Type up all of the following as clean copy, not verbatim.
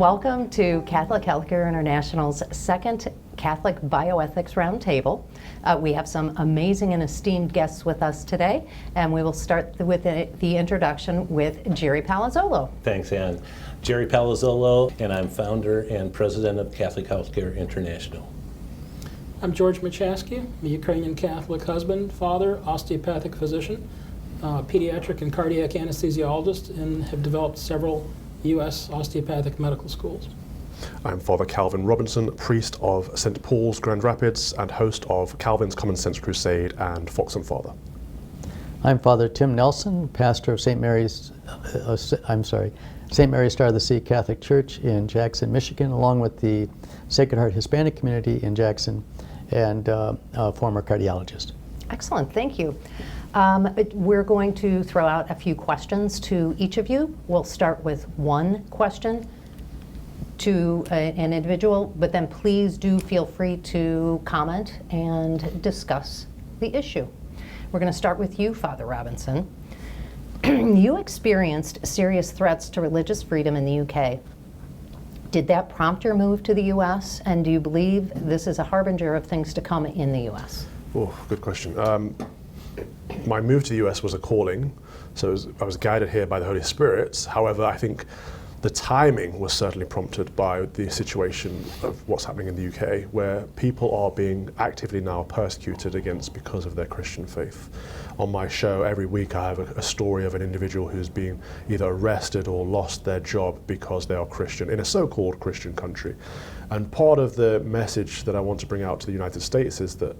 Welcome to Catholic Healthcare International's second Catholic Bioethics Roundtable. We have some amazing and esteemed guests with us today, and we will start with the introduction with Jere Palazzolo. Thanks, Ann. Jere Palazzolo, and I'm founder and president of Catholic Healthcare International. I'm George Mychaskiw, a Ukrainian Catholic husband, father, osteopathic physician, pediatric and cardiac anesthesiologist, and have developed several U.S. osteopathic medical schools. I'm Father Calvin Robinson, priest of St. Paul's Grand Rapids and host of Calvin's Common Sense Crusade and Fox and Father. I'm Father Tim Nelson, pastor of St. Mary's St. Mary's Star of the Sea Catholic Church in Jackson, Michigan, along with the Sacred Heart Hispanic community in Jackson, and a former cardiologist. Excellent, thank you. We're going to throw out a few questions to each of you. We'll start with one question to an individual, but then please do feel free to comment and discuss the issue. We're going to start with you, Father Robinson. You experienced serious threats to religious freedom in the UK. Did that prompt your move to the US, and do you believe this is a harbinger of things to come in the US? Oh, good question. My move to the US was a calling, so I was guided here by the Holy Spirit. However, I think the timing was certainly prompted by the situation of what's happening in the UK, where people are being actively now persecuted against because of their Christian faith. On my show, every week I have a story of an individual who's been either arrested or lost their job because they are Christian in a so-called Christian country. And part of the message that I want to bring out to the United States is that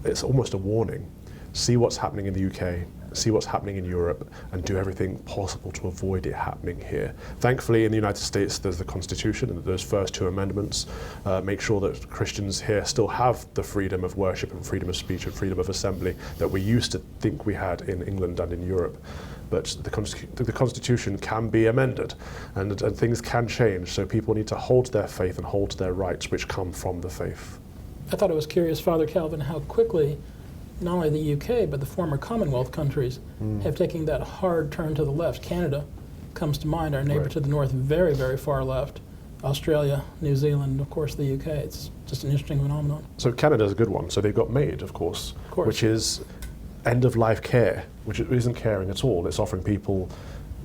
it's almost a warning. See what's happening in the UK, see what's happening in Europe, and do everything possible to avoid it happening here. Thankfully, in the United States, there's the Constitution and those first two amendments make sure that Christians here still have the freedom of worship and freedom of speech and freedom of assembly that we used to think we had in England and in Europe. But the Constitution can be amended and things can change, so people need to hold to their faith and hold to their rights which come from the faith. I thought it was curious, Father Calvin, how quickly not only the UK, but the former Commonwealth countries have taken that hard turn to the left. Canada comes to mind, our neighbor to the north, very, very far left. Australia, New Zealand, of course the UK. It's just an interesting phenomenon. So Canada's a good one. So they've got MAID, of course, which is end-of-life care, which isn't caring at all. It's offering people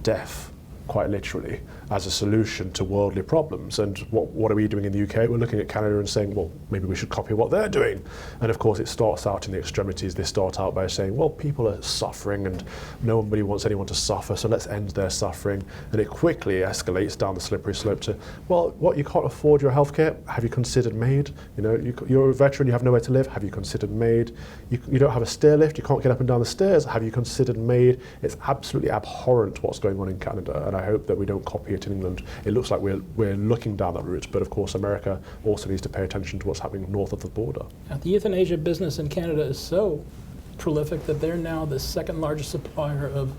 death, quite literally, as a solution to worldly problems. And what are we doing in the UK? We're looking at Canada and saying, well, maybe we should copy what they're doing. And of course, it starts out in the extremities. They start out by saying, well, people are suffering and nobody wants anyone to suffer, so let's end their suffering. And it quickly escalates down the slippery slope to, well, what, you can't afford your healthcare? Have you considered MAID? You know, you're a veteran, you have nowhere to live. Have you considered MAID? You don't have a stair lift, you can't get up and down the stairs. Have you considered MAID? It's absolutely abhorrent what's going on in Canada, and I hope that we don't copy it in England. It looks like we're looking down that route, but of course America also needs to pay attention to what's happening north of the border. The euthanasia business in Canada is so prolific that they're now the second largest supplier of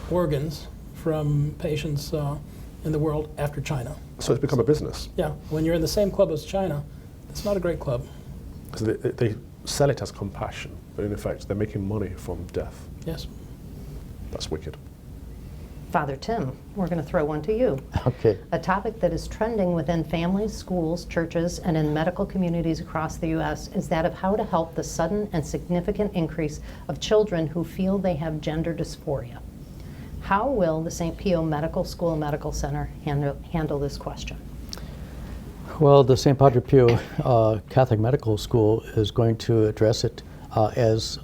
organs from patients in the world after China. So it's become a business. Yeah, when you're in the same club as China, it's not a great club. So they sell it as compassion, but in effect they're making money from death. Yes. That's wicked. Father Tim, we're going to throw one to you. Okay. A topic that is trending within families, schools, churches, and in medical communities across the U.S. is that of how to help the sudden and significant increase of children who feel they have gender dysphoria. How will the St. Pio Medical School and Medical Center handle this question? Well, the Saint Padre Pio Catholic Medical School is going to address it as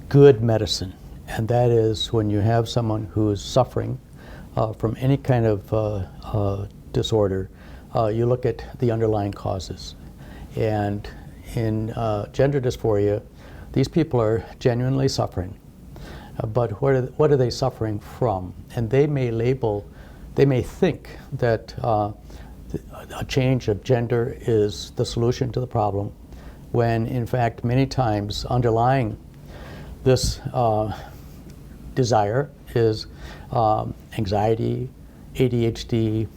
good medicine. And that is when you have someone who is suffering from any kind of disorder, you look at the underlying causes. And in gender dysphoria, these people are genuinely suffering. But what are they suffering from? And they may think that a change of gender is the solution to the problem, when in fact many times underlying this desire is anxiety, ADHD,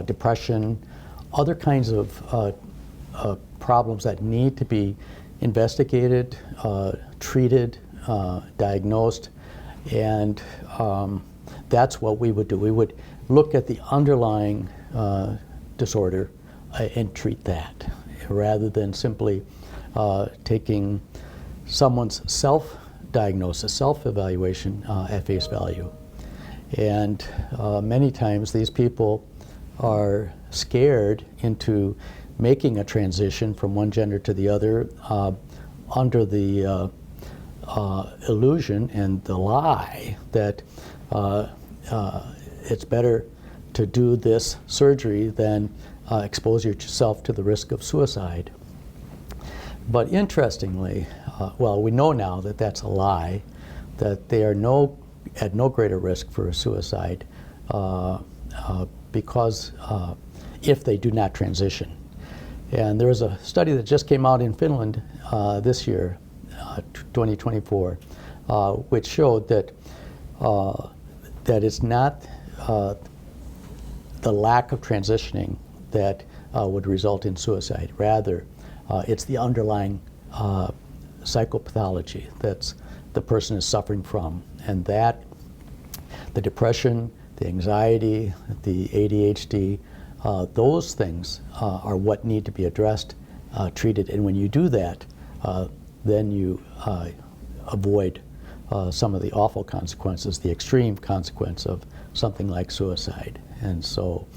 depression, other kinds of problems that need to be investigated, treated, diagnosed, and that's what we would do. look at the underlying disorder and treat that, rather than simply taking someone's self-diagnosis, self-evaluation at face value. And many times these people are scared into making a transition from one gender to the other under the illusion and the lie that it's better to do this surgery than expose yourself to the risk of suicide. But interestingly, well, we know now that that's a lie, that they are at no greater risk for suicide because if they do not transition. And there was a study that just came out in Finland this year, 2024, which showed that that it's not the lack of transitioning that would result in suicide. Rather, it's the underlying psychopathology that the person is suffering from, and that the depression, the anxiety, the ADHD, those things are what need to be addressed, treated, and when you do that, then you avoid some of the awful consequences, the extreme consequence of something like suicide. And so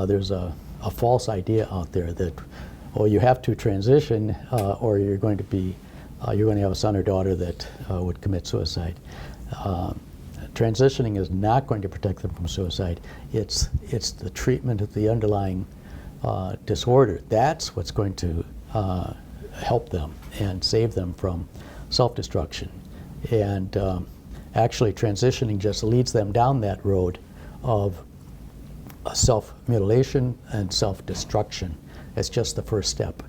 there's a false idea out there that, oh, you have to transition or you're going to have a son or daughter that would commit suicide. Transitioning is not going to protect them from suicide. It's the treatment of the underlying disorder. That's what's going to help them and save them from self-destruction. And actually transitioning just leads them down that road of self-mutilation and self-destruction. It's just the first step.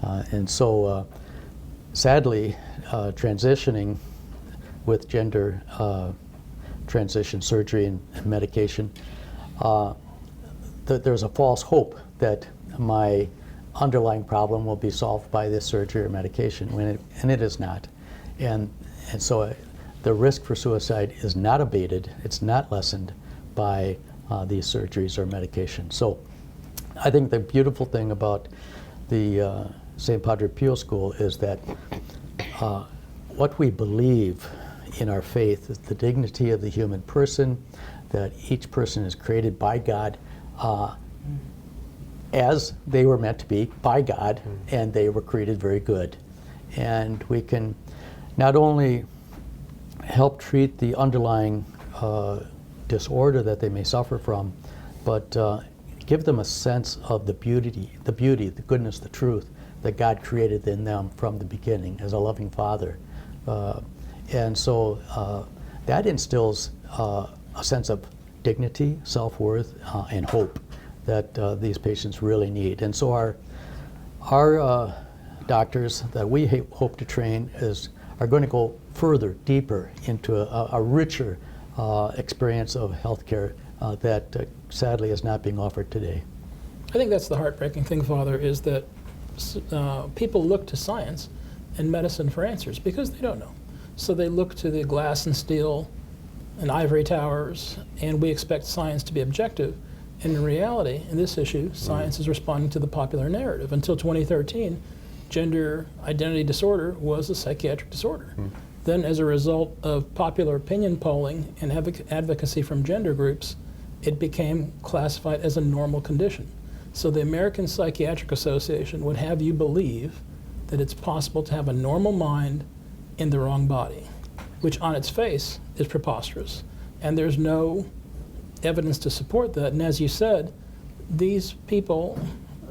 And so sadly, transitioning with gender transition surgery and medication, there's a false hope that my underlying problem will be solved by this surgery or medication, and it is not. And so the risk for suicide is not abated, it's not lessened by these surgeries or medications. So I think the beautiful thing about the Saint Padre Pio School is that what we believe in our faith is the dignity of the human person, that each person is created by God as they were meant to be by God, and they were created very good. And we can not only help treat the underlying disorder that they may suffer from, but give them a sense of the beauty, the goodness, the truth that God created in them from the beginning as a loving Father. And so that instills a sense of dignity, self-worth, and hope that these patients really need. And so our doctors that we hope to train are going to go further, deeper into a richer experience of healthcare that sadly is not being offered today. I think that's the heartbreaking thing, Father, is that people look to science and medicine for answers because they don't know. So they look to the glass and steel and ivory towers, and we expect science to be objective. And in reality, in this issue, science is responding to the popular narrative. Until 2013, gender identity disorder was a psychiatric disorder. Then, as a result of popular opinion polling and advocacy from gender groups, it became classified as a normal condition. So the American Psychiatric Association would have you believe that it's possible to have a normal mind in the wrong body, which on its face is preposterous. And there's no evidence to support that. And as you said, these people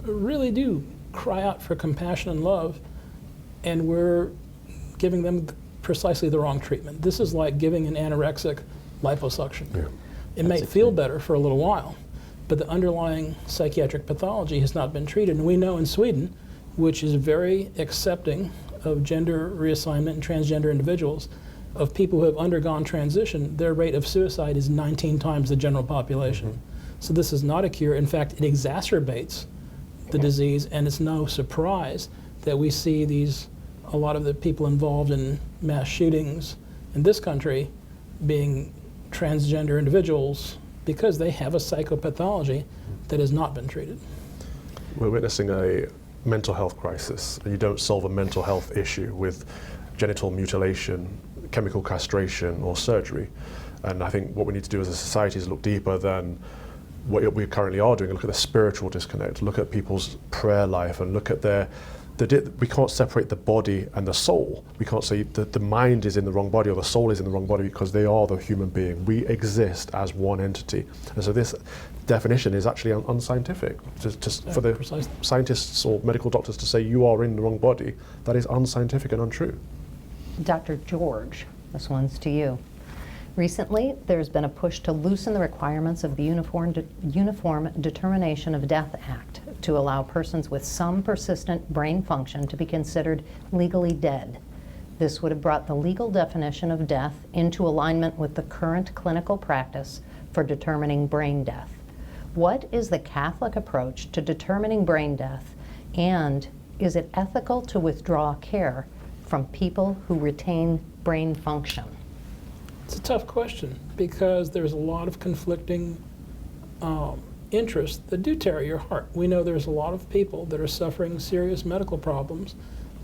really do cry out for compassion and love, and we're giving them precisely the wrong treatment. This is like giving an anorexic liposuction. Yeah. It may feel better for a little while, but the underlying psychiatric pathology has not been treated. And we know in Sweden, which is very accepting of gender reassignment and transgender individuals, of people who have undergone transition, their rate of suicide is 19 times the general population. So this is not a cure. In fact, it exacerbates the disease, and it's no surprise that we see a lot of the people involved in mass shootings in this country being transgender individuals because they have a psychopathology that has not been treated. We're witnessing a mental health crisis, and you don't solve a mental health issue with genital mutilation, chemical castration, or surgery. And I think what we need to do as a society is look deeper than what we currently are doing, and look at the spiritual disconnect, look at people's prayer life, and look at we can't separate the body and the soul. We can't say that the mind is in the wrong body or the soul is in the wrong body, because they are the human being. We exist as one entity. And so this definition is actually unscientific. For the precisely. scientists or medical doctors to say you are in the wrong body, that is unscientific and untrue. Dr. George, this one's to you. Recently, there's been a push to loosen the requirements of the Uniform Determination of Death Act to allow persons with some persistent brain function to be considered legally dead. This would have brought the legal definition of death into alignment with the current clinical practice for determining brain death. What is the Catholic approach to determining brain death, and is it ethical to withdraw care from people who retain brain function? It's a tough question because there's a lot of conflicting interests that do tear at your heart. We know there's a lot of people that are suffering serious medical problems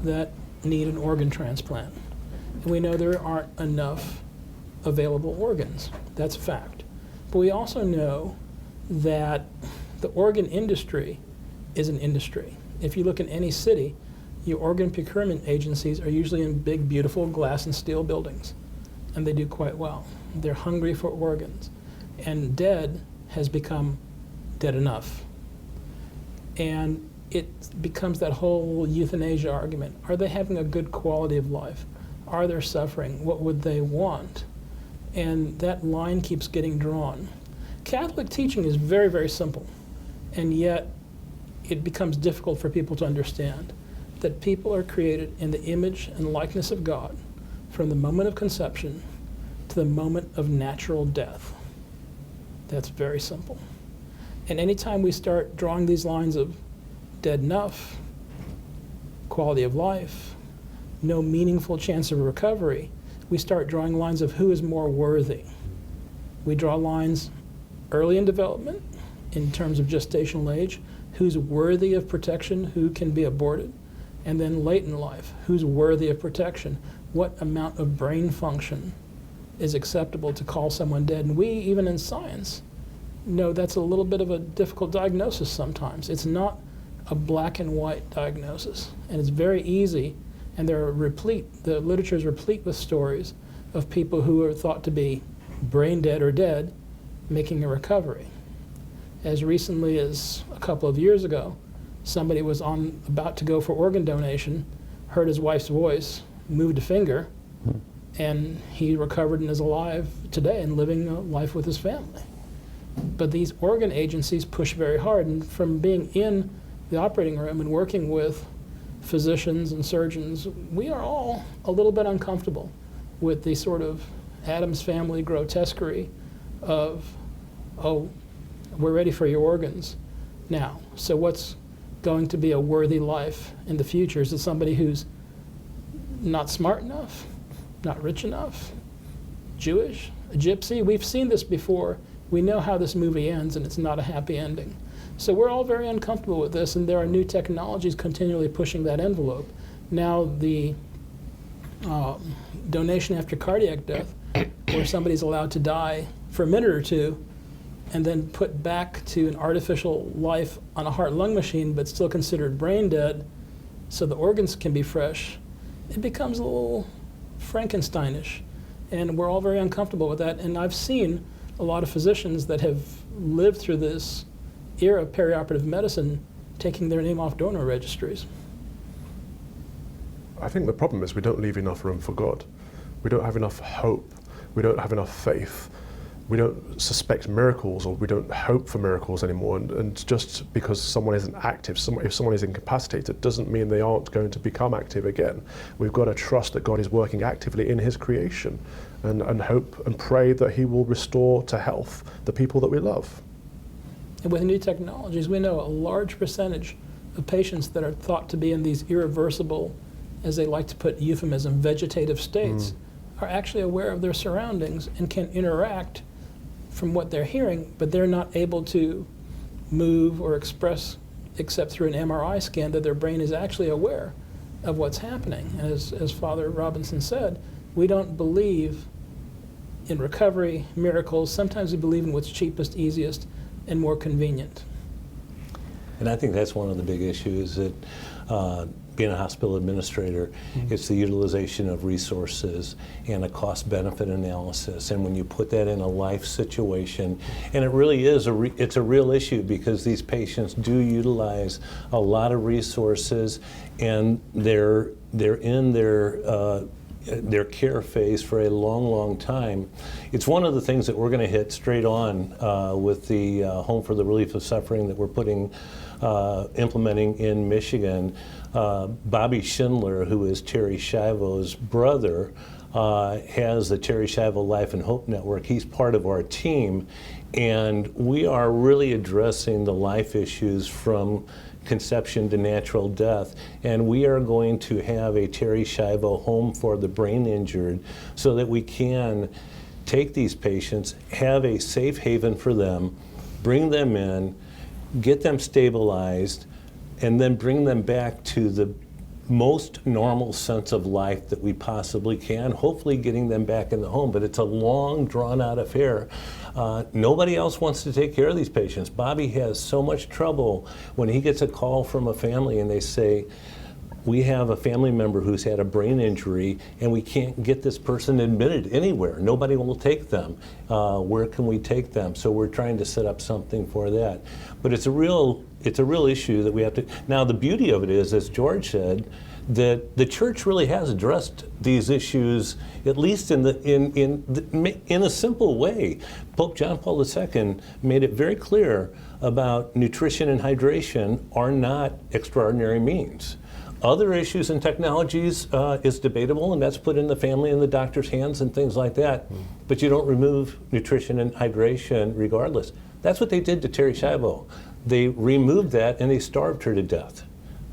that need an organ transplant. And we know there aren't enough available organs. That's a fact. But we also know that the organ industry is an industry. If you look in any city, your organ procurement agencies are usually in big, beautiful glass and steel buildings, and they do quite well. They're hungry for organs. And dead has become dead enough. And it becomes that whole euthanasia argument. Are they having a good quality of life? Are they suffering? What would they want? And that line keeps getting drawn. Catholic teaching is very, very simple, and yet it becomes difficult for people to understand that people are created in the image and likeness of God from the moment of conception to the moment of natural death. That's very simple. And anytime we start drawing these lines of dead enough, quality of life, no meaningful chance of recovery, we start drawing lines of who is more worthy. We draw lines early in development in terms of gestational age, who's worthy of protection, who can be aborted, and then late in life, who's worthy of protection, what amount of brain function is acceptable to call someone dead. And we, even in science, know that's a little bit of a difficult diagnosis sometimes. It's not a black and white diagnosis, and it's very easy, and the literature is replete with stories of people who are thought to be brain dead or dead making a recovery. As recently as a couple of years ago, somebody was about to go for organ donation, heard his wife's voice, moved a finger, and he recovered and is alive today and living a life with his family. But these organ agencies push very hard, and from being in the operating room and working with physicians and surgeons, we are all a little bit uncomfortable with the sort of Addams Family grotesquerie of, oh, we're ready for your organs now. So what's going to be a worthy life in the future? Is it somebody who's not smart enough, not rich enough, Jewish, a gypsy? We've seen this before. We know how this movie ends, and it's not a happy ending. So we're all very uncomfortable with this, and there are new technologies continually pushing that envelope. Now the donation after cardiac death, where somebody's allowed to die for a minute or two and then put back to an artificial life on a heart-lung machine, but still considered brain dead, so the organs can be fresh, it becomes a little Frankensteinish. And we're all very uncomfortable with that. And I've seen a lot of physicians that have lived through this era of perioperative medicine taking their name off donor registries. I think the problem is we don't leave enough room for God. We don't have enough hope. We don't have enough faith. We don't suspect miracles, or we don't hope for miracles anymore. And just because someone isn't active, if someone is incapacitated, doesn't mean they aren't going to become active again. We've got to trust that God is working actively in His creation, and hope and pray that He will restore to health the people that we love. And with new technologies, we know a large percentage of patients that are thought to be in these irreversible, as they like to put euphemism, vegetative states, are actually aware of their surroundings and can interact from what they're hearing, but they're not able to move or express except through an MRI scan that their brain is actually aware of what's happening. And as Father Robinson said, we don't believe in recovery, miracles. Sometimes we believe in what's cheapest, easiest, and more convenient. And I think that's one of the big issues that being a hospital administrator, it's the utilization of resources and a cost-benefit analysis. And when you put that in a life situation, and it really is, it's a real issue because these patients do utilize a lot of resources, and they're in their care phase for a long, long time. It's one of the things that we're going to hit straight on with the Home for the Relief of Suffering that we're implementing in Michigan. Bobby Schindler, who is Terry Schiavo's brother, has the Terry Schiavo Life and Hope Network. He's part of our team, and we are really addressing the life issues from conception to natural death. And we are going to have a Terry Schiavo home for the brain injured so that we can take these patients, have a safe haven for them, bring them in, get them stabilized, and then bring them back to the most normal sense of life that we possibly can, hopefully getting them back in the home. But it's a long, drawn-out affair. Nobody else wants to take care of these patients. Bobby has so much trouble when he gets a call from a family and they say, we have a family member who's had a brain injury and we can't get this person admitted anywhere. Nobody will take them. Where can we take them? So we're trying to set up something for that. But it's a real issue that we have to. Now the beauty of it is, as George said, that the church really has addressed these issues, at least in a simple way. Pope John Paul II made it very clear about nutrition and hydration are not extraordinary means. Other issues and technologies is debatable, and that's put in the family and the doctor's hands and things like that. But you don't remove nutrition and hydration regardless. That's what they did to Terry Schiavo. They removed that and they starved her to death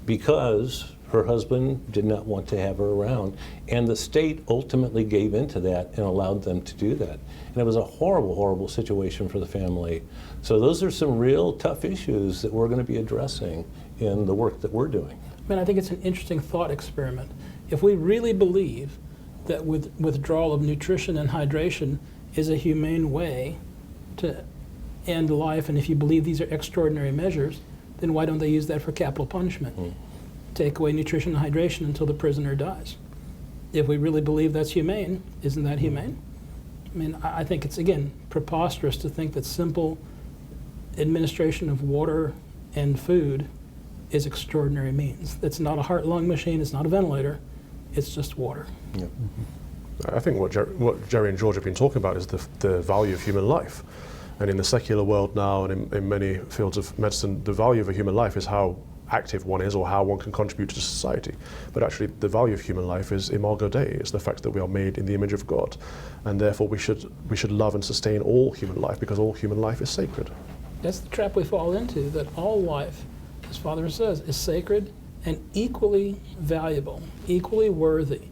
because her husband did not want to have her around. And the state ultimately gave into that and allowed them to do that. And it was a horrible, horrible situation for the family. So those are some real tough issues that we're going to be addressing in the work that we're doing. I mean, I think it's an interesting thought experiment. If we really believe that withdrawal of nutrition and hydration is a humane way to end life, and if you believe these are extraordinary measures, then why don't they use that for capital punishment? Take away nutrition and hydration until the prisoner dies. If we really believe that's humane, isn't that humane? I mean, I think it's, again, preposterous to think that simple administration of water and food is extraordinary means. It's not a heart-lung machine, it's not a ventilator, it's just water. Yeah. I think what Jerry and George have been talking about is the value of human life. And in the secular world now, and in many fields of medicine, the value of a human life is how active one is or how one can contribute to society. But actually the value of human life is imago Dei. It's the fact that we are made in the image of God. And therefore we should love and sustain all human life because all human life is sacred. That's the trap we fall into, that all life, as Father says, is sacred and equally valuable, equally worthy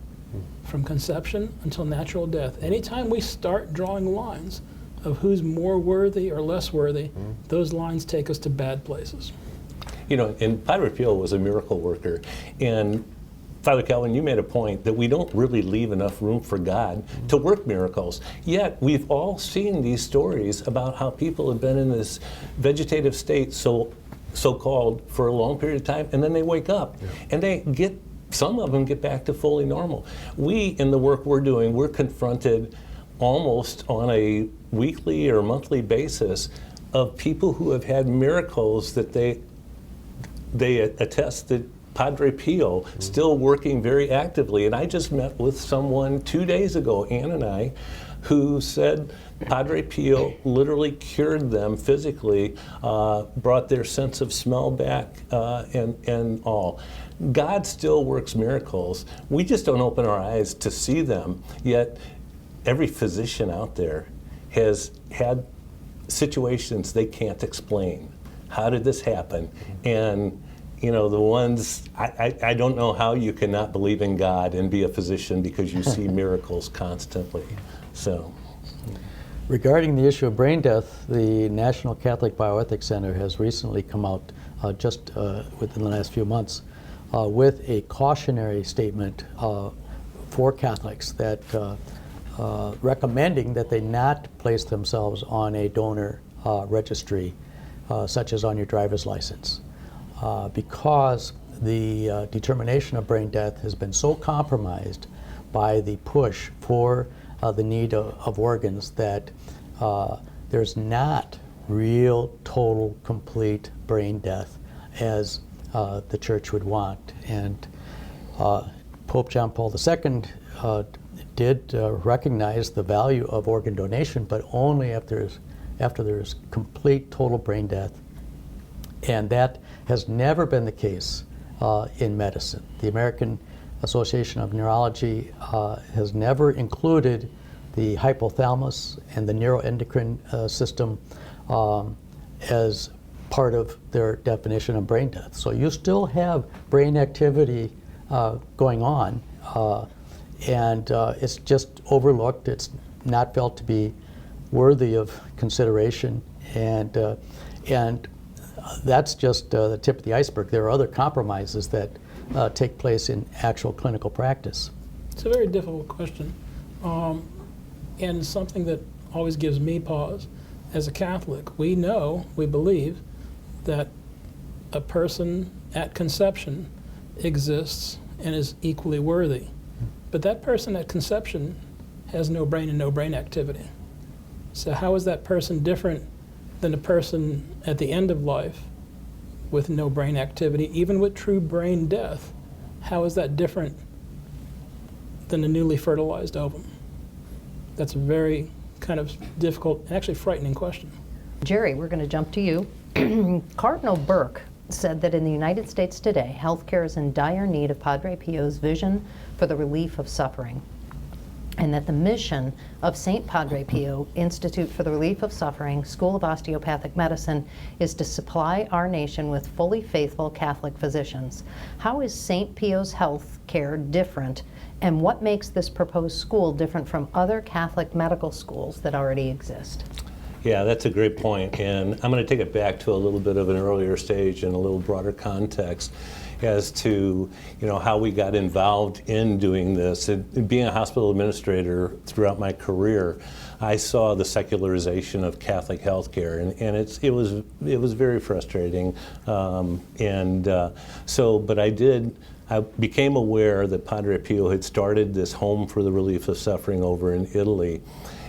from conception until natural death. Anytime we start drawing lines of who's more worthy or less worthy, those lines take us to bad places. You know, and Padre Pio was a miracle worker, and Father Calvin, you made a point that we don't really leave enough room for God to work miracles. Yet we've all seen these stories about how people have been in this vegetative state, so-called, for a long period of time, and then they wake up, and some of them get back to fully normal. We, in the work we're doing, we're confronted almost on a weekly or monthly basis of people who have had miracles that they attest that Padre Pio still working very actively. And I just met with someone 2 days ago, Ann and I, who said Padre Pio literally cured them physically, brought their sense of smell back, and all. God still works miracles. We just don't open our eyes to see them. Yet every physician out there has had situations they can't explain. How did this happen? And you know, the ones, I don't know how you cannot believe in God and be a physician because you see miracles constantly. So. Regarding the issue of brain death, the National Catholic Bioethics Center has recently come out just within the last few months with a cautionary statement for Catholics that recommending that they not place themselves on a donor registry, such as on your driver's license, because the determination of brain death has been so compromised by the push for the need of organs that there's not real, total, complete brain death as the Church would want. And Pope John Paul II did recognize the value of organ donation, but only after there's complete, total brain death. And that has never been the case in medicine. The American Association of Neurology has never included the hypothalamus and the neuroendocrine system as part of their definition of brain death. So you still have brain activity going on, and it's just overlooked. It's not felt to be worthy of consideration, and that's just the tip of the iceberg. There are other compromises that take place in actual clinical practice. It's a very difficult question, and something that always gives me pause. As a Catholic, we believe that a person at conception exists and is equally worthy. But that person at conception has no brain and no brain activity. So how is that person different than a person at the end of life with no brain activity, even with true brain death? How is that different than a newly fertilized ovum? That's a very kind of difficult and actually frightening question. Jere, we're going to jump to you. Cardinal Burke said that in the United States today, healthcare is in dire need of Padre Pio's vision for the relief of suffering, and that the mission of Saint Padre Pio Institute for the Relief of Suffering, School of Osteopathic Medicine, is to supply our nation with fully faithful Catholic physicians. How is Saint Pio's health care different, and what makes this proposed school different from other Catholic medical schools that already exist? Yeah, that's a great point, and I'm going to take it back to a little bit of an earlier stage and a little broader context as to how we got involved in doing this. And being a hospital administrator throughout my career, I saw the secularization of Catholic healthcare, and it was very frustrating. But I became aware that Padre Pio had started this Home for the Relief of Suffering over in Italy.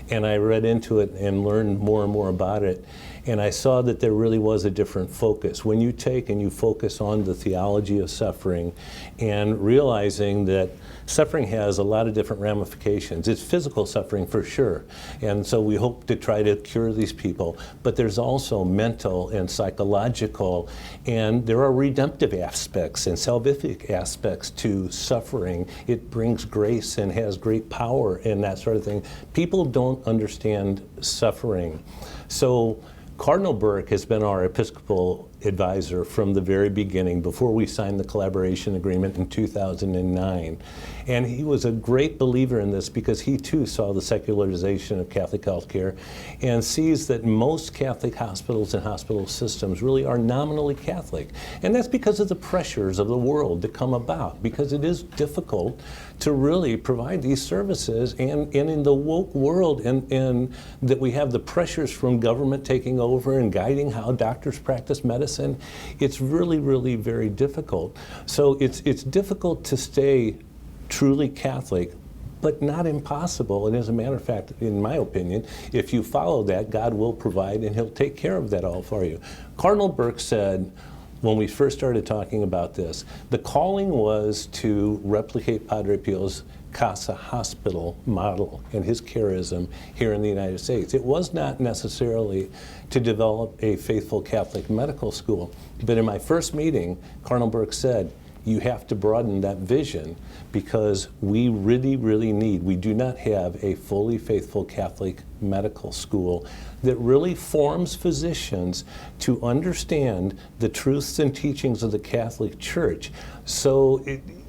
And I read into it and learned more and more about it. And I saw that there really was a different focus. When you take and you focus on the theology of suffering and realizing that suffering has a lot of different ramifications. It's physical suffering for sure. And so we hope to try to cure these people. But there's also mental and psychological, and there are redemptive aspects and salvific aspects to suffering. It brings grace and has great power and that sort of thing. People don't understand suffering. So Cardinal Burke has been our Episcopal advisor from the very beginning, before we signed the collaboration agreement in 2009. And he was a great believer in this because he too saw the secularization of Catholic healthcare and sees that most Catholic hospitals and hospital systems really are nominally Catholic. And that's because of the pressures of the world that come about, because it is difficult to really provide these services, and in the woke world, and that we have the pressures from government taking over and guiding how doctors practice medicine. It's really, really very difficult. So it's difficult to stay truly Catholic, but not impossible. And as a matter of fact, in my opinion, if you follow that, God will provide and He'll take care of that all for you. Cardinal Burke said, when we first started talking about this, the calling was to replicate Padre Pio's Casa Hospital model and his charism here in the United States. It was not necessarily to develop a faithful Catholic medical school, but in my first meeting, Cardinal Burke said, you have to broaden that vision, because we really, really need, we do not have a fully faithful Catholic medical school that really forms physicians to understand the truths and teachings of the Catholic Church. So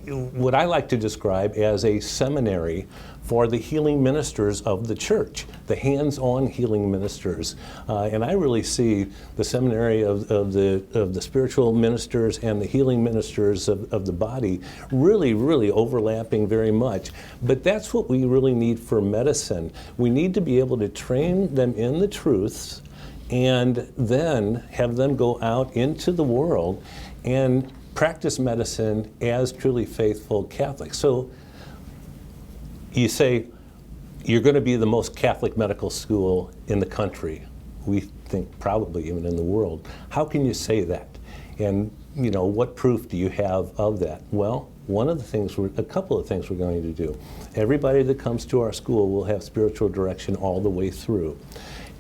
what I like to describe as a seminary for the healing ministers of the church, the hands-on healing ministers. And I really see the seminary of the spiritual ministers and the healing ministers of the body really overlapping very much. But that's what we really need for medicine. We need to be able to train them in the truths and then have them go out into the world and practice medicine as truly faithful Catholics. So you say you're going to be the most Catholic medical school in the country. We think probably even in the world. How can you say that? And what proof do you have of that? Well, a couple of things we're going to do. Everybody that comes to our school will have spiritual direction all the way through.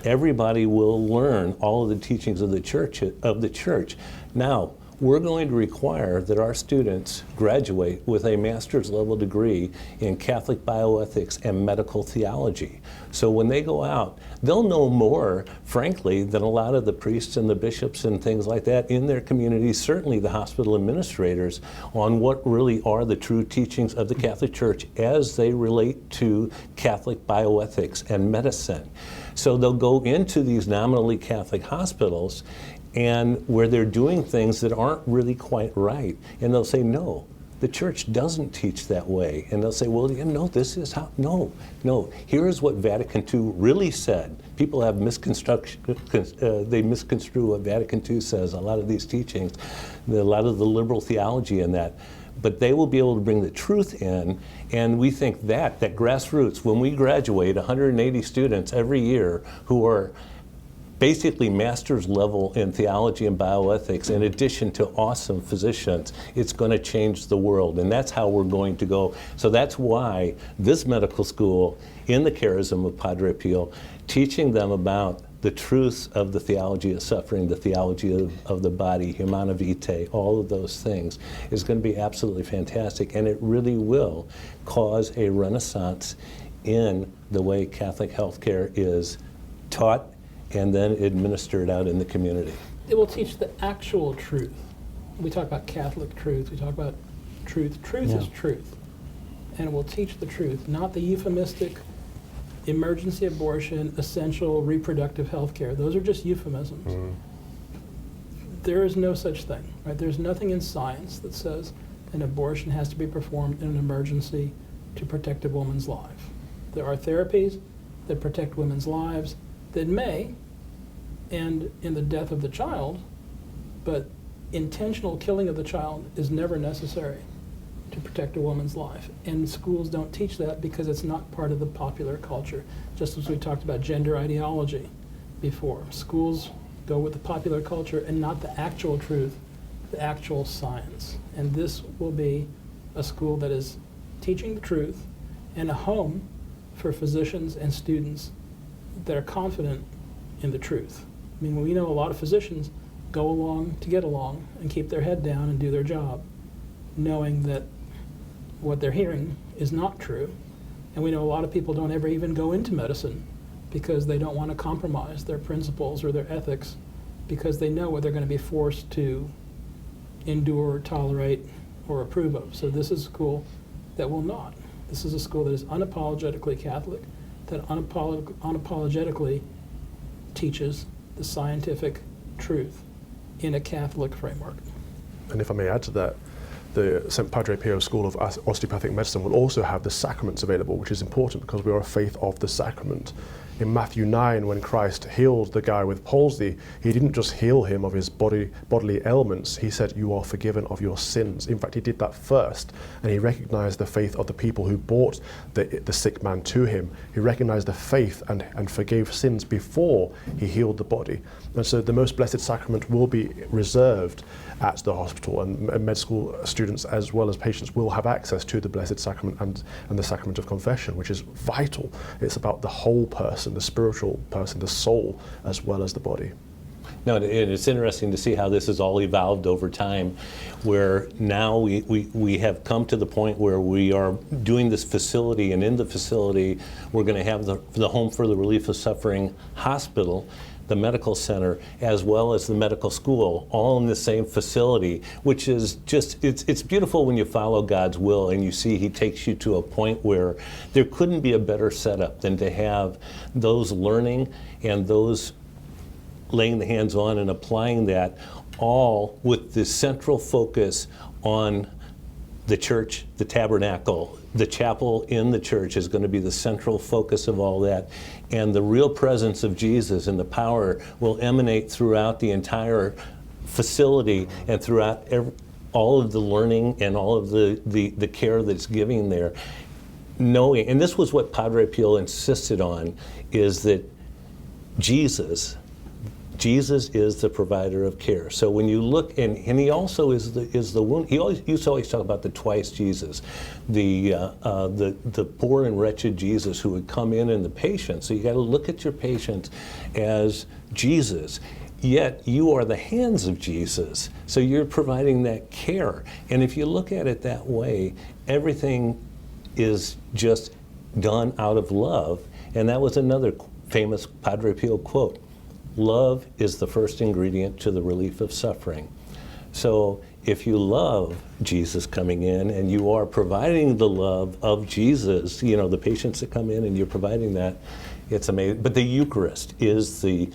Everybody will learn all of the teachings of the church. Now, we're going to require that our students graduate with a master's level degree in Catholic bioethics and medical theology. So when they go out, they'll know more, frankly, than a lot of the priests and the bishops and things like that in their communities, certainly the hospital administrators, on what really are the true teachings of the Catholic Church as they relate to Catholic bioethics and medicine. So they'll go into these nominally Catholic hospitals and where they're doing things that aren't really quite right. And they'll say, no, the church doesn't teach that way. And they'll say, well, this is how, no, here's what Vatican II really said. People have they misconstrue what Vatican II says, a lot of these teachings, a lot of the liberal theology in that. But they will be able to bring the truth in, and we think that grassroots, when we graduate 180 students every year who are basically master's level in theology and bioethics, in addition to awesome physicians, it's going to change the world, and that's how we're going to go. So that's why this medical school, in the charism of Padre Pio, teaching them about the truths of the theology of suffering, the theology of the body, humana vitae, all of those things, is going to be absolutely fantastic, and it really will cause a renaissance in the way Catholic healthcare is taught and then administered out in the community. It will teach the actual truth. We talk about Catholic truth, we talk about truth. Truth is truth. And it will teach the truth, not the euphemistic emergency abortion, essential reproductive health care. Those are just euphemisms. Mm-hmm. There is no such thing, right? There's nothing in science that says an abortion has to be performed in an emergency to protect a woman's life. There are therapies that protect women's lives that may end in the death of the child, but intentional killing of the child is never necessary to protect a woman's life. And schools don't teach that because it's not part of the popular culture. Just as we talked about gender ideology before. Schools go with the popular culture and not the actual truth, the actual science. And this will be a school that is teaching the truth and a home for physicians and students that are confident in the truth. I mean, we know a lot of physicians go along to get along and keep their head down and do their job, knowing that what they're hearing is not true. And we know a lot of people don't ever even go into medicine because they don't want to compromise their principles or their ethics because they know what they're going to be forced to endure, tolerate, or approve of. So this is a school that will not. This is a school that is unapologetically Catholic, that unapologetically teaches the scientific truth in a Catholic framework. And if I may add to that, the Saint Padre Pio School of Osteopathic Medicine will also have the sacraments available, which is important because we are a faith of the sacrament. In Matthew 9, when Christ healed the guy with palsy, he didn't just heal him of his bodily ailments, he said, you are forgiven of your sins. In fact, he did that first, and he recognized the faith of the people who brought the sick man to him. He recognized the faith and forgave sins before he healed the body. And so the Most Blessed Sacrament will be reserved at the hospital, and med school students as well as patients will have access to the Blessed Sacrament and the Sacrament of Confession, which is vital. It's about the whole person, the spiritual person, the soul, as well as the body. No, and it's interesting to see how this has all evolved over time, where now we have come to the point where we are doing this facility, and in the facility we're going to have the Home for the Relief of Suffering hospital. the medical center, as well as the medical school, all in the same facility, which is just, it's beautiful when you follow God's will and you see He takes you to a point where there couldn't be a better setup than to have those learning and those laying the hands on and applying that, all with the central focus on the church, the tabernacle. The chapel in the church is going to be the central focus of all that. And the real presence of Jesus and the power will emanate throughout the entire facility and throughout all of the learning and all of the care that's giving there. Knowing, and this was what Padre Pio insisted on, is that Jesus is the provider of care. So when you look, and He also is the wound. He used to always talk about the twice Jesus, the poor and wretched Jesus who would come in the patient. So you got to look at your patient as Jesus. Yet you are the hands of Jesus. So you're providing that care. And if you look at it that way, everything is just done out of love. And that was another famous Padre Pio quote. Love is the first ingredient to the relief of suffering. So if you love Jesus coming in and you are providing the love of Jesus, the patients that come in and you're providing that, it's amazing. But the Eucharist is the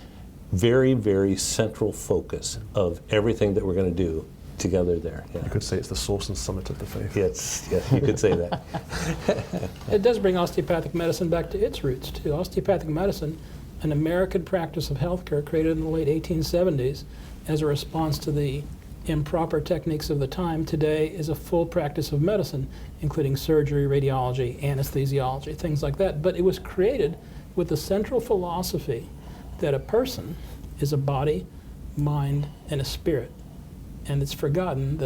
very, very central focus of everything that we're going to do together there. Yeah. You could say it's the source and summit of the faith. Yes, you could say that. It does bring osteopathic medicine back to its roots, too. Osteopathic medicine, an American practice of healthcare created in the late 1870s as a response to the improper techniques of the time, today is a full practice of medicine, including surgery, radiology, anesthesiology, things like that. But it was created with the central philosophy that a person is a body, mind, and a spirit. And it's forgotten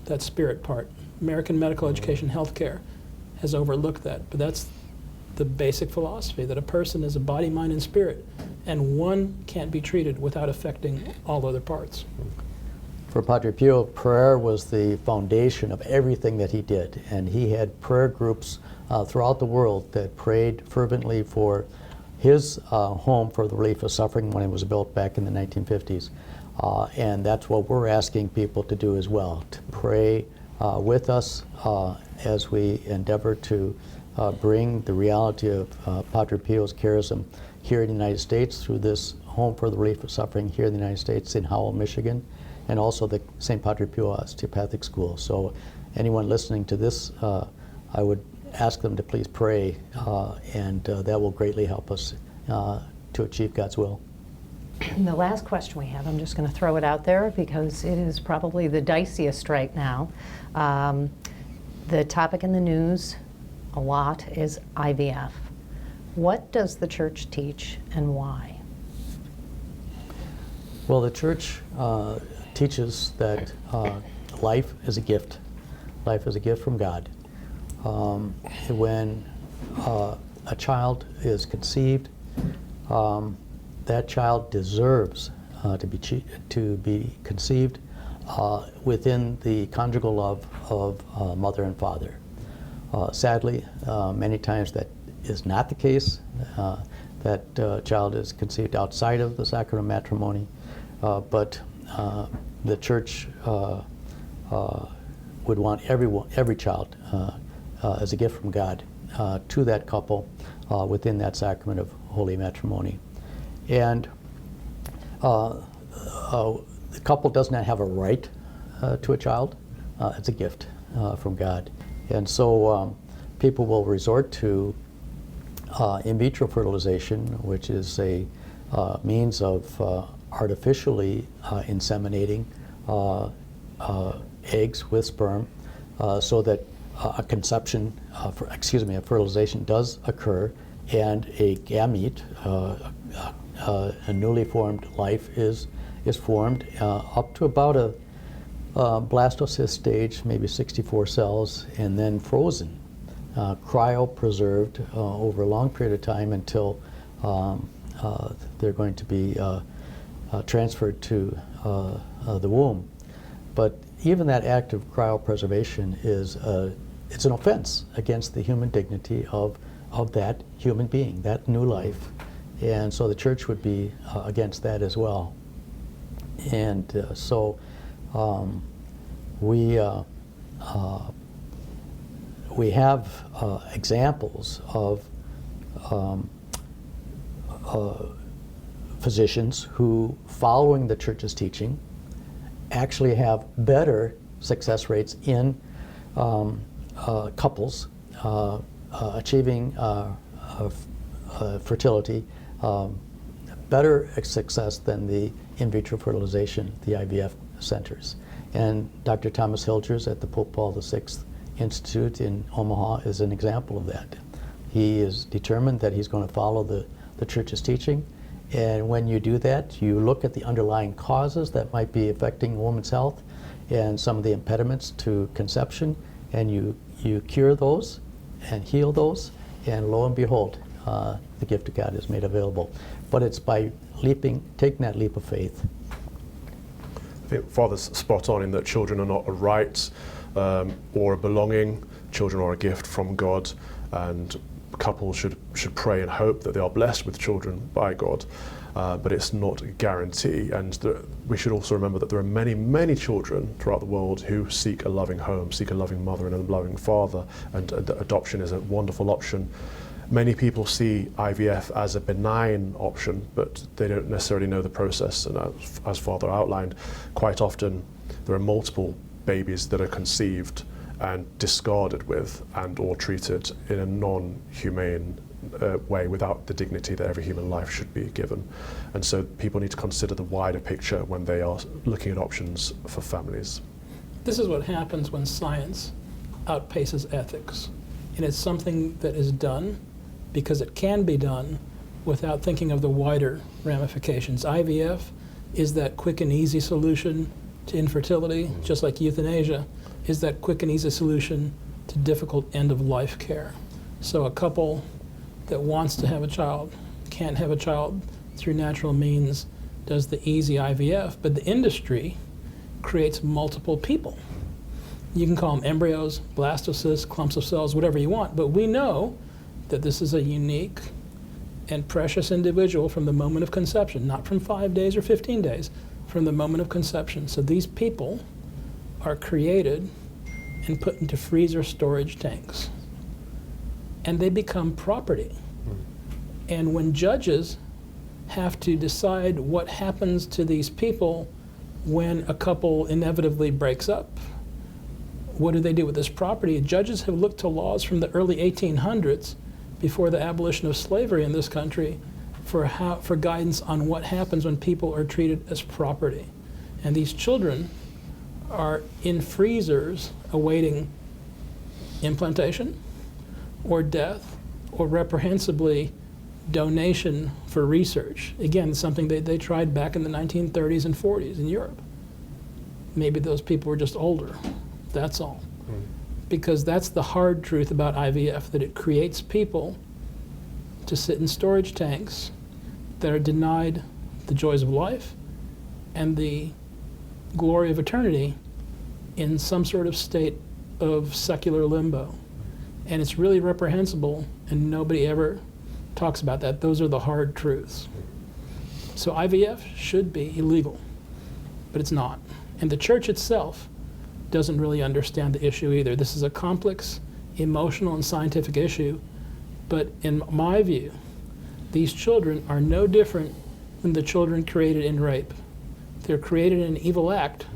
that spirit part. American medical education healthcare has overlooked that, but that's the basic philosophy, that a person is a body, mind, and spirit, and one can't be treated without affecting all other parts. For Padre Pio, prayer was the foundation of everything that he did, and he had prayer groups throughout the world that prayed fervently for his home for the relief of suffering when it was built back in the 1950s. And that's what we're asking people to do as well, to pray with us as we endeavor to bring the reality of Padre Pio's charism here in the United States through this Home for the Relief of Suffering here in the United States in Howell, Michigan, and also the Saint Padre Pio Osteopathic School. So anyone listening to this, I would ask them to please pray, and that will greatly help us to achieve God's will. And the last question we have, I'm just going to throw it out there because it is probably the diciest right now. The topic in the news a lot is IVF. What does the church teach and why? Well, the church teaches that life is a gift. Life is a gift from God. When a child is conceived, that child deserves to be conceived within the conjugal love of mother and father. Sadly, many times that is not the case. That child is conceived outside of the sacrament of matrimony, but the church would want every child as a gift from God to that couple within that sacrament of holy matrimony. And the couple does not have a right to a child. It's a gift from God. And so people will resort to in vitro fertilization, which is a means of artificially inseminating eggs with sperm so that a conception, a fertilization does occur, and a gamete, a newly formed life is formed up to about a blastocyst stage, maybe 64 cells, and then frozen, cryopreserved over a long period of time until they're going to be transferred to the womb. But even that act of cryopreservation is it's an offense against the human dignity of that human being, that new life. And so the church would be against that as well. And so we have examples of physicians who, following the church's teaching, actually have better success rates in couples achieving fertility, better success than the in vitro fertilization, the IVF centers. And Dr. Thomas Hilgers at the Pope Paul VI Institute in Omaha is an example of that. He is determined that he's going to follow the church's teaching. And when you do that, you look at the underlying causes that might be affecting a woman's health and some of the impediments to conception, and you cure those and heal those, and lo and behold, the gift of God is made available. But it's by taking that leap of faith. I think Father's spot on in that children are not a right or a belonging. Children are a gift from God, and couples should pray and hope that they are blessed with children by God, but it's not a guarantee. And we should also remember that there are many, many children throughout the world who seek a loving home, seek a loving mother and a loving father, and adoption is a wonderful option. Many people see IVF as a benign option, but they don't necessarily know the process. And as Father outlined, quite often there are multiple babies that are conceived and discarded with and or treated in a non-humane way, without the dignity that every human life should be given. And so people need to consider the wider picture when they are looking at options for families. This is what happens when science outpaces ethics. And it's something that is done because it can be done without thinking of the wider ramifications. IVF is that quick and easy solution to infertility, just like euthanasia is that quick and easy solution to difficult end-of-life care. So a couple that wants to have a child can't have a child through natural means, does the easy IVF, but the industry creates multiple people. You can call them embryos, blastocysts, clumps of cells, whatever you want, but we know that this is a unique and precious individual from the moment of conception, not from 5 days or 15 days, from the moment of conception. So these people are created and put into freezer storage tanks, and they become property. And when judges have to decide what happens to these people when a couple inevitably breaks up, what do they do with this property? Judges have looked to laws from the early 1800s, before the abolition of slavery in this country, for guidance on what happens when people are treated as property. And these children are in freezers awaiting implantation or death or reprehensibly donation for research. Again, something they tried back in the 1930s and 40s in Europe. Maybe those people were just older, that's all. Because that's the hard truth about IVF, that it creates people to sit in storage tanks that are denied the joys of life and the glory of eternity in some sort of state of secular limbo. And it's really reprehensible, and nobody ever talks about that. Those are the hard truths. So IVF should be illegal, but it's not. And the church itself doesn't really understand the issue either. This is a complex, emotional, and scientific issue, but in my view, these children are no different than the children created in rape. They're created in an evil act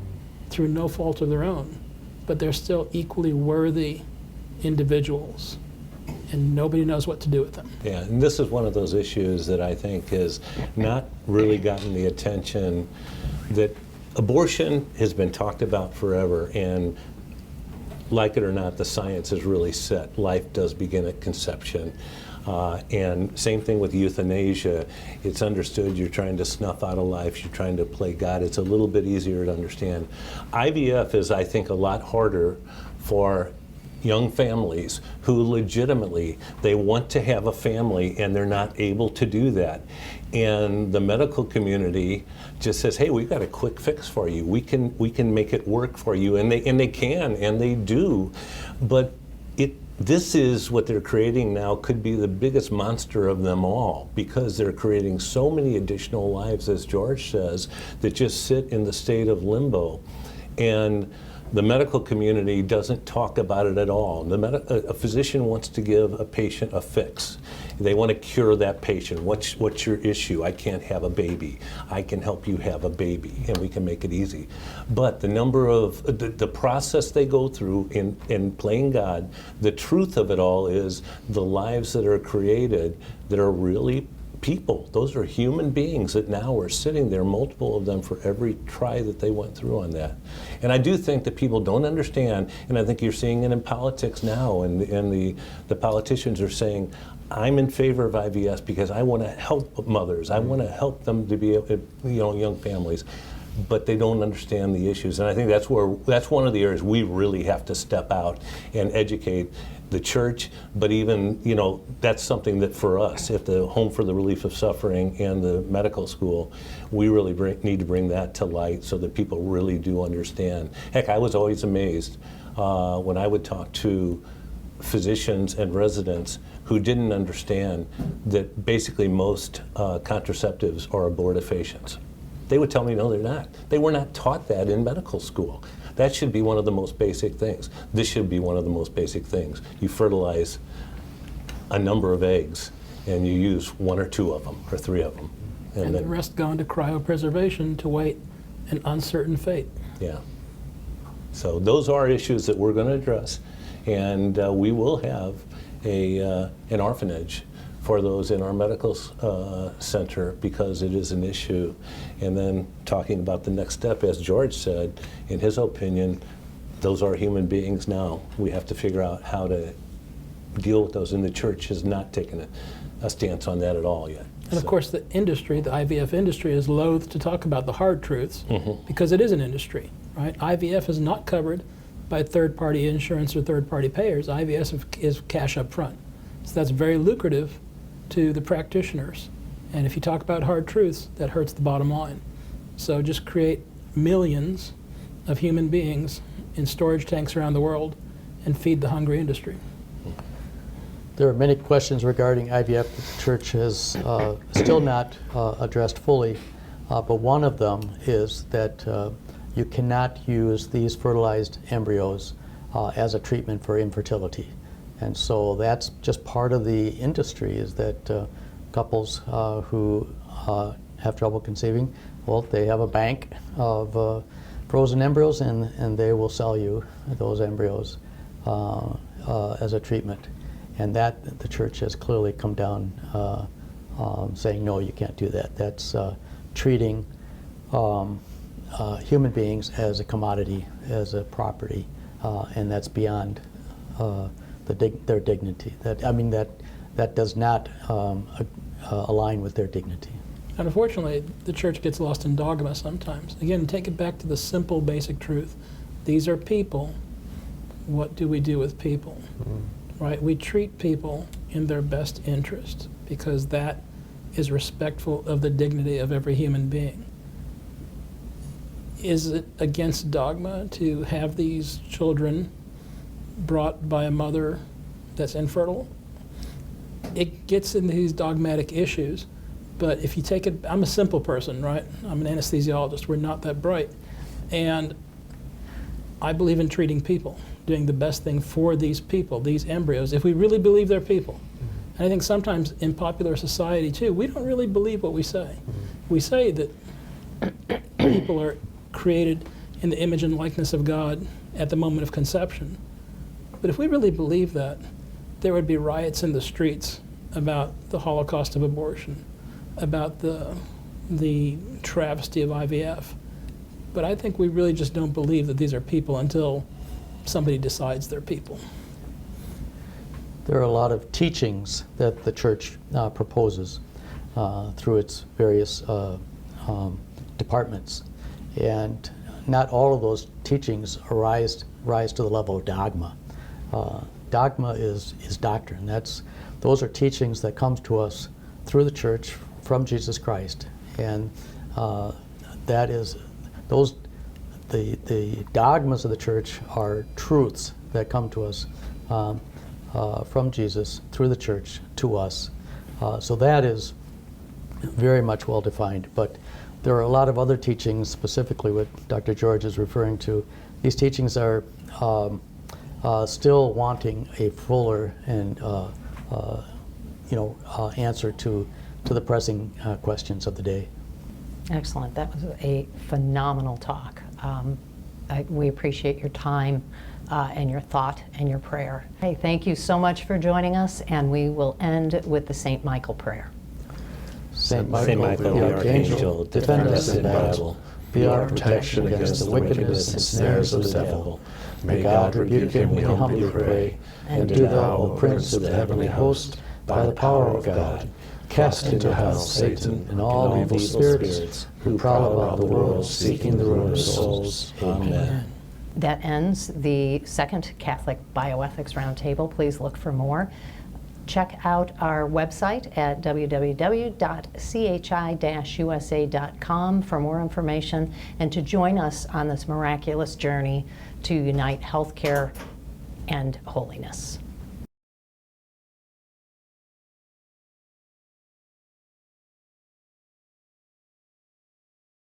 through no fault of their own, but they're still equally worthy individuals, and nobody knows what to do with them. Yeah, and this is one of those issues that I think has not really gotten the attention that abortion has been talked about forever, and like it or not, the science is really set. Life does begin at conception. And same thing with euthanasia. It's understood you're trying to snuff out a life, you're trying to play God. It's a little bit easier to understand. IVF is, I think, a lot harder for young families who legitimately, they want to have a family and they're not able to do that. And the medical community just says, hey, we've got a quick fix for you. We can make it work for you. And they can, and they do. But this is what they're creating now could be the biggest monster of them all, because they're creating so many additional lives, as George says, that just sit in the state of limbo. And the medical community doesn't talk about it at all. A physician wants to give a patient a fix. They want to cure that patient. What's your issue? I can't have a baby. I can help you have a baby, and we can make it easy. But the number of, the process they go through in playing God, the truth of it all is the lives that are created that are really people. Those are human beings that now are sitting there, multiple of them for every try that they went through on that. And I do think that people don't understand, and I think you're seeing it in politics now, and the politicians are saying, I'm in favor of IVF because I want to help mothers. I want to help them to be, young families. But they don't understand the issues. And I think that's one of the areas we really have to step out and educate the church, but even, that's something that for us, if the Home for the Relief of Suffering and the medical school, we really need to bring that to light so that people really do understand. Heck, I was always amazed when I would talk to physicians and residents who didn't understand that basically most contraceptives are abortifacients. They would tell me, no, they're not. They were not taught that in medical school. That should be one of the most basic things. This should be one of the most basic things. You fertilize a number of eggs, and you use 1 or 2 of them, or 3 of them. And the rest go into cryopreservation to wait an uncertain fate. Yeah. So those are issues that we're going to address, and we will have an orphanage for those in our medical center, because it is an issue. And then talking about the next step, as George said, in his opinion, those are human beings now. We have to figure out how to deal with those, and the church has not taken a stance on that at all yet. And of course the industry, the IVF industry, is loath to talk about the hard truths because it is an industry, right? IVF is not covered by third-party insurance or third-party payers. IVF is cash up front. So that's very lucrative to the practitioners. And if you talk about hard truths, that hurts the bottom line. So just create millions of human beings in storage tanks around the world and feed the hungry industry. There are many questions regarding IVF the church has still not addressed fully, but one of them is that you cannot use these fertilized embryos as a treatment for infertility. And so that's just part of the industry, is that couples who have trouble conceiving, well, they have a bank of frozen embryos, and they will sell you those embryos as a treatment. And that the church has clearly come down saying, no, you can't do that. That's treating human beings as a commodity, as a property, and that's beyond their dignity. That does not align with their dignity. And unfortunately, the church gets lost in dogma sometimes. Again, take it back to the simple, basic truth. These are people. What do we do with people? Right? We treat people in their best interest, because that is respectful of the dignity of every human being. Is it against dogma to have these children brought by a mother that's infertile? It gets into these dogmatic issues, but if you take it, I'm a simple person, right? I'm an anesthesiologist, we're not that bright. And I believe in treating people, doing the best thing for these people, these embryos, if we really believe they're people. And I think sometimes in popular society too, we don't really believe what we say. We say that people are created in the image and likeness of God at the moment of conception. But if we really believe that, there would be riots in the streets about the Holocaust of abortion, about the travesty of IVF. But I think we really just don't believe that these are people until somebody decides they're people. There are a lot of teachings that the church proposes through its various departments, and not all of those teachings rise to the level of dogma. Dogma is doctrine. Those are teachings that comes to us through the church from Jesus Christ, and that is the dogmas of the church are truths that come to us from Jesus through the church to us. So that is very much well defined. But there are a lot of other teachings, specifically what Dr. George is referring to. These teachings are still wanting a fuller and answer to the pressing questions of the day. Excellent. That was a phenomenal talk. We appreciate your time and your thought and your prayer. Hey, thank you so much for joining us, and we will end with the St. Michael prayer. Saint Michael, the Archangel, defend us in battle. Be our protection against the wickedness and snares of the devil. May God rebuke him, we humbly pray. And do thou, O Prince of the heavenly host, by the power of God, cast into hell Satan and all evil spirits who prowl about the world seeking the ruin of souls. Amen. That ends the second Catholic Bioethics Roundtable. Please look for more. Check out our website at www.𝐒𝐩𝐼-USA.com for more information and to join us on this miraculous journey to unite healthcare and holiness.